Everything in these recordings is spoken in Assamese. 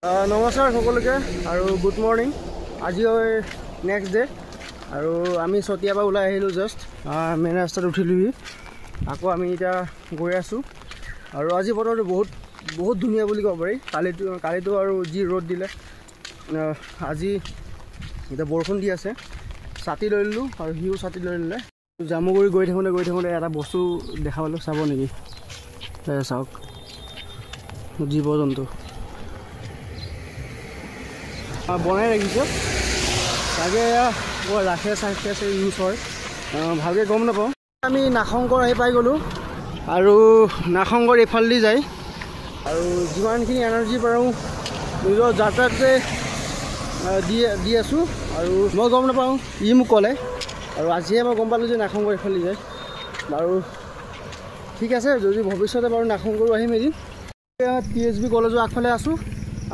নমস্কাৰ সকলোকে আৰু গুড মৰ্নিং। আজি নেক্সট ডে আৰু আমি চতিয়াৰ পৰা ওলাই আহিলোঁ জাষ্ট মেইন ৰাস্তাত উঠিলোহি। আকৌ আমি এতিয়া গৈ আছোঁ আৰু আজি বতৰটো বহুত ধুনীয়া বুলি ক'ব পাৰি। কালিতো আৰু যি ৰ'দ দিলে, আজি এতিয়া বৰষুণ দি আছে। ছাতি লৈ ল'লোঁ আৰু সিও ছাতি লৈ ল'লে। জামুগুৰি গৈ থাকোঁতে এটা বস্তু দেখা পালোঁ, চাব নেকি? চাওক, জীৱ জন্তু বনাই ৰাখিছে চাগে, ৰাখে ইউজ হয়, ভালকৈ গম নাপাওঁ। আমি নাগশংকৰ আহি পাই গ'লোঁ আৰু নাগশংকৰ এইফালেদি যায় আৰু যিমানখিনি এনাৰ্জি পাৰোঁ নিজৰ যাত্ৰাতে দি আছোঁ। আৰু মই গম নাপাওঁ, ই মোক ক'লে আৰু আজিহে মই গম পালোঁ যে নাগশংকৰ এইফালে যায়। বাৰু ঠিক আছে, যদি ভৱিষ্যতে বাৰু নাগশংকৰো আহিম এদিন। TSB কলেজৰ আগফালে আছোঁ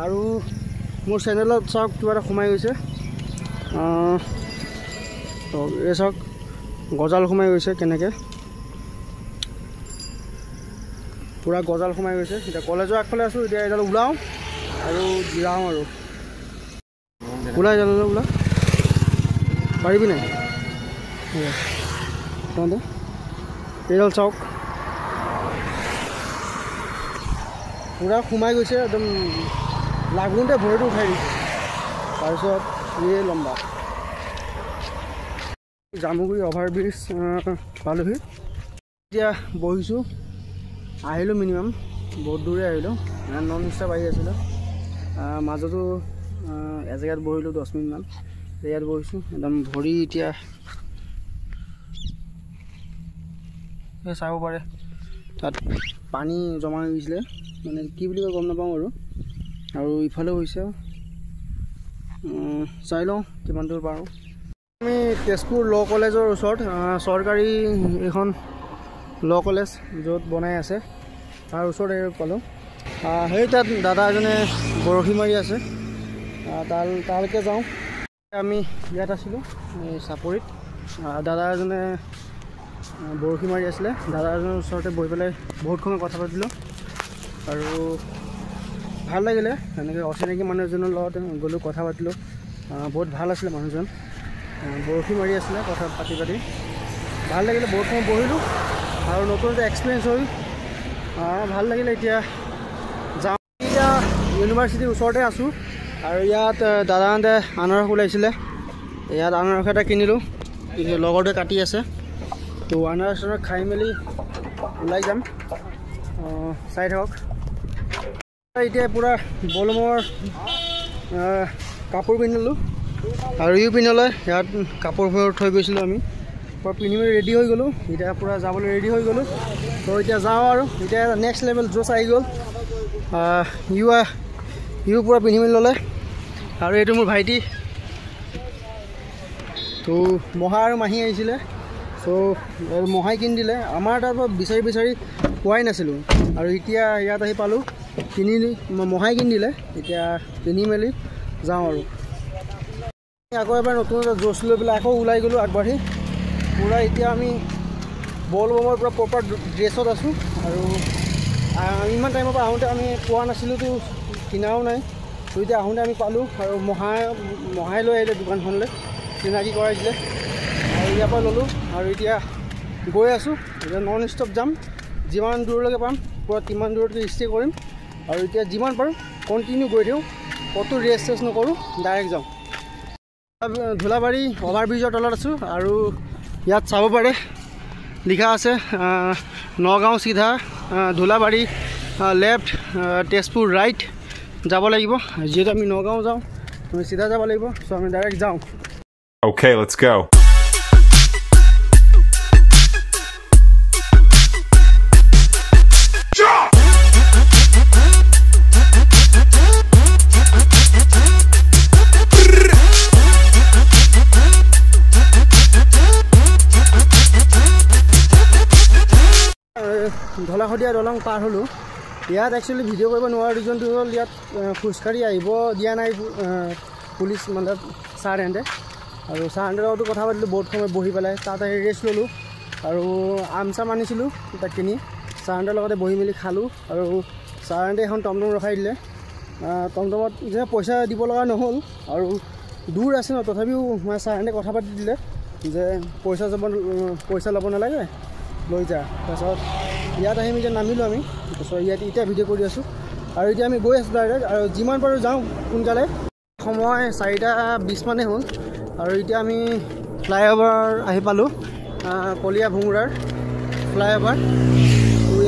আৰু মোৰ চেনেলত চাওক কিবা এটা সোমাই গৈছে। এই চাওক গজাল সোমাই গৈছে, কেনেকৈ পূৰা গজাল সোমাই গৈছে। এতিয়া কলেজৰ আগফালে আছোঁ, এতিয়া এডাল ওলাওঁ আৰু যাওঁ আৰু ওলাই পাৰিবি নাই? এইডাল চাওক পূৰা সোমাই গৈছে, একদম লাগোঁতে ভৰিটো উঠাই দিছে। তাৰপিছত এই লম্বা জামুগুৰি অভাৰব্ৰিজ পালোহি। এতিয়া বহিছোঁ, আহিলোঁ মিনিমাম বহুত দূৰে আহিলোঁ, নন ষ্টপ আহি আছিলোঁ। মাজতো এজেগাত বহিলোঁ 10 মিনিটমান, ইয়াত বহিছোঁ। একদম ভৰি এতিয়া চাব পাৰে, তাত পানী জমা হৈ গৈছিলে, মানে কি বুলি কয় গম নাপাওঁ আৰু ইফালেও হৈছে। চাই লওঁ কিমান দূৰ পাৰোঁ। আমি তেজপুৰ ল' কলেজৰ ওচৰত, চৰকাৰী এইখন ল' কলেজ য'ত বনাই আছে তাৰ ওচৰত পালোঁ। সেই তাত দাদা এজনে বৰশী মাৰি আছে, তালৈকে যাওঁ। আমি ইয়াত আছিলোঁ এই চাপৰিত, দাদা এজনে বৰশী মাৰি আছিলে। দাদা এজনৰ ওচৰতে বহি পেলাই বহুত সময় কথা পাতিলোঁ আৰু ভাল লাগিলে। এনেকৈ অচিনাকি মানুহ এজনৰ লগত গ'লোঁ, কথা পাতিলোঁ, বহুত ভাল আছিলে মানুহজন। বৰশী মাৰি আছিলে, কথা পাতি ভাল লাগিলে। বহুত সময় বহিলোঁ আৰু নতুন এটা এক্সপিৰিয়েঞ্চ হ'ল, ভাল লাগিলে। এতিয়া যাওঁ, এতিয়া ইউনিভাৰ্চিটিৰ ওচৰতে আছোঁ আৰু ইয়াত দাদাহঁতে আনাৰস ওলাইছিলে, ইয়াত আনাৰস এটা কিনিলোঁ, লগৰটোৱে কাটি আছে। তো আনাৰস খাই মেলি ওলাই যাম, চাই থাকক। এতিয়া পূৰা বলমৰ কাপোৰ পিন্ধিলোঁ আৰু ইও পিন্ধিলে। ইয়াত কাপোৰবোৰ থৈ গৈছিলোঁ, আমি পূৰা পিন্ধি মেলি ৰেডি হৈ গ'লোঁ। এতিয়া পূৰা যাবলৈ ৰেডি হৈ গ'লোঁ। তো এতিয়া যাওঁ আৰু এতিয়া নেক্সট লেভেল জোচ আহি গ'ল। ইও পূৰা পিন্ধি মেলি ল'লে আৰু এইটো মোৰ ভাইটি। তো মহা আৰু মাহী আহিছিলে, চ' মহাই কিনি দিলে। আমাৰ তাৰ পৰা বিচাৰি পোৱাই নাছিলোঁ আৰু এতিয়া ইয়াত আহি পালোঁ, মহাই কিনি দিলে। এতিয়া কিনি মেলি যাওঁ আৰু আকৌ এবাৰ নতুন এটা জোচ লৈ পেলাই আকৌ ওলাই গ'লোঁ আগবাঢ়ি পূৰা। এতিয়া আমি বলবমৰ পৰা প্ৰপাৰ ড্ৰেছত আছোঁ আৰু ইমান টাইমৰ পৰা আহোঁতে আমি পোৱা নাছিলোঁতো, কিনাও নাই। তো এতিয়া আহোঁতে আমি পালোঁ আৰু মহাই লৈ আহিলে দোকানখনলৈ, চিনাকি কৰাইছিলে আৰু ইয়াৰ পৰা ল'লোঁ আৰু এতিয়া গৈ আছোঁ। এতিয়া নন ষ্টপ যাম, যিমান দূৰলৈকে পাম পূৰা তিমান দূৰলৈকে ষ্টে কৰিম আৰু এতিয়া যিমান পাৰোঁ কণ্টিনিউ গৈ দিওঁ, ক'তো ৰেষ্ট নকৰোঁ, ডাইৰেক্ট যাওঁ। ধোলাবাৰী অভাৰব্ৰিজৰ তলত আছোঁ আৰু ইয়াত চাব পাৰে লিখা আছে নগাঁও চিধা, ধোলাবাৰী লেফ্ট, তেজপুৰ ৰাইট যাব লাগিব। যিহেতু আমি নগাঁও যাওঁ, আমি চিধা যাব লাগিব, চ' আমি ডাইৰেক্ট যাওঁ। Okay, let's go. ধলাশদিয়া দলং পাৰ হ'লোঁ। ইয়াত একচুৱেলি ভিডিঅ' কৰিব নোৱাৰা ৰিজনটো হ'ল ইয়াত খোজকাঢ়ি আহিব দিয়া নাই পুলিচ, মানে ছাৰহেঁতে। আৰু ছাৰহেঁতৰ লগতো কথা পাতিলোঁ বহুত সময় বহি পেলাই, তাত আহি ৰেষ্ট ল'লোঁ আৰু আম চাম আনিছিলোঁ তাক কিনি ছাৰহেঁতৰ লগতে বহি মেলি খালোঁ আৰু ছাৰহেঁতে এখন টমটম ৰখাই দিলে। টমটমত যে পইচা দিব লগা নহ'ল আৰু দূৰ আছে ন, তথাপিও মই ছাৰহঁতে কথা পাতি দিলে যে পইচা ল'ব নালাগে, লৈ যা। তাৰপিছত ইয়াত আহিম, এতিয়া নামিলোঁ আমি। তাৰপিছত ইয়াত এতিয়া ভিডিঅ' কৰি আছোঁ আৰু এতিয়া আমি গৈ আছোঁ ডাইৰেক্ট, আৰু যিমান পাৰোঁ যাওঁ সোনকালে। সময় 4:20 মানেই হ'ল আৰু এতিয়া আমি ফ্লাইঅভাৰ আহি পালোঁ, কলীয়া ভোমোৰাৰ ফ্লাইঅভাৰ।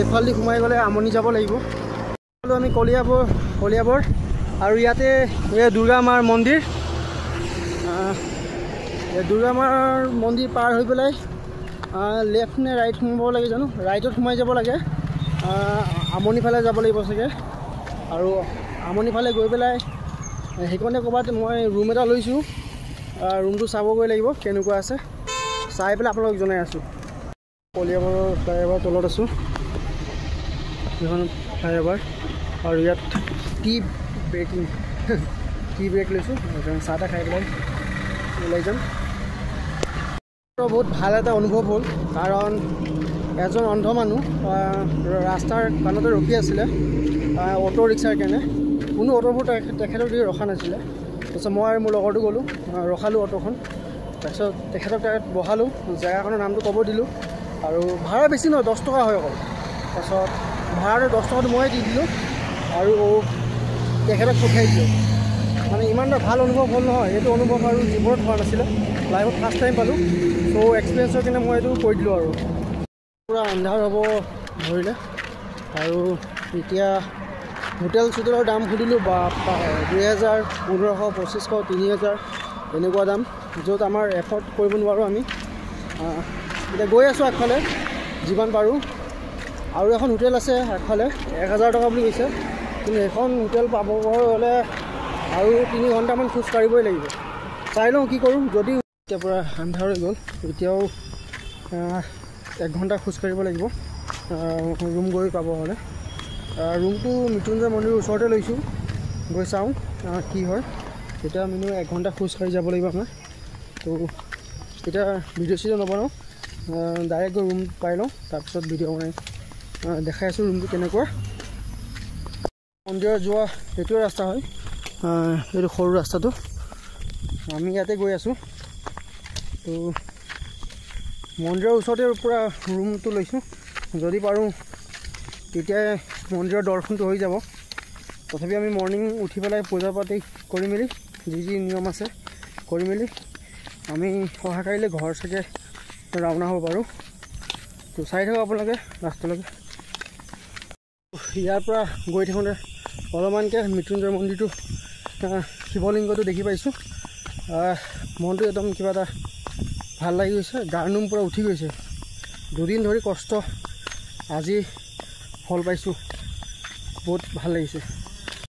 এইফালেদি সোমাই গ'লে আমনি যাব লাগিব। আমি কলীয়াবৰ আৰু ইয়াতে দুৰ্গা মাৰ মন্দিৰ, দুৰ্গা মাৰ মন্দিৰ পাৰ হৈ পেলাই লেফ্ট নে ৰাইট সোমাব লাগে জানো, ৰাইটত সোমাই যাব লাগে। আমনিফালে যাব লাগিব চাগে, আৰু আমনিফালে গৈ পেলাই সেইকণে ক'ৰবাত মই ৰুম এটা লৈছোঁ, ৰুমটো চাবগৈ লাগিব কেনেকুৱা আছে, চাই পেলাই আপোনালোকক জনাই আছোঁ। কলীয়াবৰ ফ্লাইঅভাৰ তলত আছোঁ, এইখন ফ্লাইঅভাৰ, আৰু ইয়াত টি ব্ৰেক লৈছোঁ, চাহ তাহ খাই পেলাই ওলাই যাম। বহুত ভাল এটা অনুভৱ হ'ল, কাৰণ এজন অন্ধ মানুহ ৰাস্তাৰ কাণতে ৰখি আছিলে অ'টো ৰিক্সাৰ কাৰণে। কোনো অ'টোবোৰ তেখেতক দি ৰখা নাছিলে। তাৰপিছত মই আৰু মোৰ লগৰটো গ'লোঁ, ৰখালোঁ অ'টোখন। তাৰপিছত তেখেতক তাত বহালোঁ, জেগাখনৰ নামটো ক'ব দিলোঁ, আৰু ভাড়া বেছি নহয়, 10 টকা হয় অকল। তাৰপিছত ভাড়াটো 10 টকাটো ময়ে দি দিলোঁ আৰু তেখেতক পঠিয়াই দিলোঁ। মানে ইমান এটা ভাল অনুভৱ হ'ল নহয়, এইটো অনুভৱ আৰু জীৱনত হোৱা নাছিলে, লাইফত ফাৰ্ষ্ট টাইম পালোঁ। চ' এক্সপিৰিয়েঞ্চৰ কাৰণে মই এইটো কৰি দিলোঁ। আৰু পূৰা আন্ধাৰ হ'ব ধৰিলে, আৰু এতিয়া হোটেলৰ দাম সুধিলোঁ, বা 2000, 1500, 2500, 3000 এনেকুৱা দাম, য'ত আমাৰ এফৰ্ড কৰিব নোৱাৰোঁ আমি। এতিয়া গৈ আছোঁ আগফালে যিমান পাৰোঁ। আৰু এখন হোটেল আছে আগফালে, 1000 টকা বুলি কৈছে, কিন্তু সেইখন হোটেল পাব হ'লে আৰু 3 ঘণ্টামান খোজ কাঢ়িবই লাগিব। চাই লওঁ কি কৰোঁ। যদি এতিয়া পূৰা আন্ধাৰ হৈ গ'ল, এতিয়াও 1 ঘণ্টা খোজ কাঢ়িব লাগিব ৰুম গৈ পাব হ'লে। ৰুমটো মৃত্যুঞ্জয় মন্দিৰৰ ওচৰতে লৈছোঁ, গৈ চাওঁ কি হয়। এতিয়া আমি 1 ঘণ্টা খোজ কাঢ়ি যাব লাগিব আমাৰ। তো এতিয়া ভিডিঅ' নবনাওঁ, ডাইৰেক্ট গৈ ৰুম পাই লওঁ, তাৰপিছত ভিডিঅ' বনাই দেখাই আছোঁ ৰুমটো কেনেকুৱা। মন্দিৰত যোৱা এইটোৱে ৰাস্তা হয়, এইটো সৰু ৰাস্তাটো। আমি ইয়াতে গৈ আছোঁ। তো মন্দিৰৰ ওচৰতে পূৰা ৰুমটো লৈছোঁ, যদি পাৰোঁ তেতিয়াই মন্দিৰৰ দৰ্শনটো হৈ যাব। তথাপি আমি মৰ্ণিং উঠি পেলাই পূজা পাতি কৰি মেলি যি নিয়ম আছে কৰি মেলি আমি অহাকালিলৈ ঘৰ চাগে ৰাওনা হ'ব পাৰোঁ। তো চাই থাকক আপোনালোকে লাষ্টলৈকে। ইয়াৰ পৰা গৈ থাকোঁতে অলপমানকৈ মৃত্যুঞ্জয় মন্দিৰটো, শিৱলিংগটো দেখি পাইছোঁ। মনটো একদম কিবা এটা ভাল লাগি গৈছে, গাৰ নোম পূৰা উঠি গৈছে। 2 দিন ধৰি কষ্ট, আজি ফল পাইছোঁ, বহুত ভাল লাগিছে।